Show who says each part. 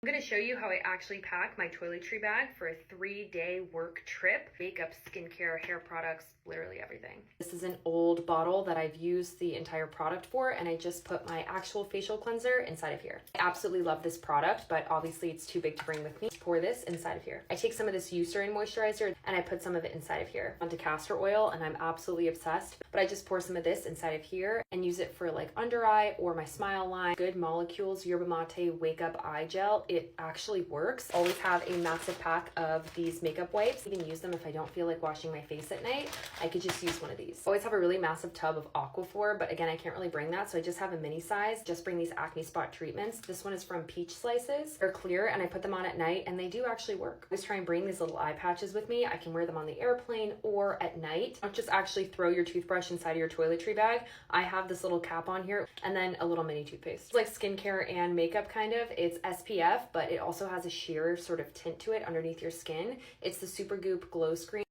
Speaker 1: I'm going to show you how I actually pack my toiletry bag for a 3-day work trip. Makeup, skincare, hair products, literally everything. This is an old bottle that I've used the entire product for, and I just put my actual facial cleanser inside of here. I absolutely love this product, but obviously it's too big to bring with me. Pour this inside of here. I take some of this Eucerin moisturizer and I put some of it inside of here onto castor oil, and I'm absolutely obsessed. But I just pour some of this inside of here and use it for like under eye or my smile line. Good Molecules Yerba Mate Wake Up Eye Gel. It actually works. Always have a massive pack of these makeup wipes. Even use them if I don't feel like washing my face at night. I could just use one of these. Always have a really massive tub of Aquaphor, but again, I can't really bring that, so I just have a mini size. Just bring these acne spot treatments. This one is from Peach Slices. They're clear and I put them on at night and they do actually work. I always try and bring these little eye patches with me. I can wear them on the airplane or at night. Don't just actually throw your toothbrush inside of your toiletry bag. I have this little cap on here and then a little mini toothpaste. It's like skincare and makeup kind of. It's SPF, but it also has a sheer sort of tint to it underneath your skin. It's the Super Goop Glow Screen.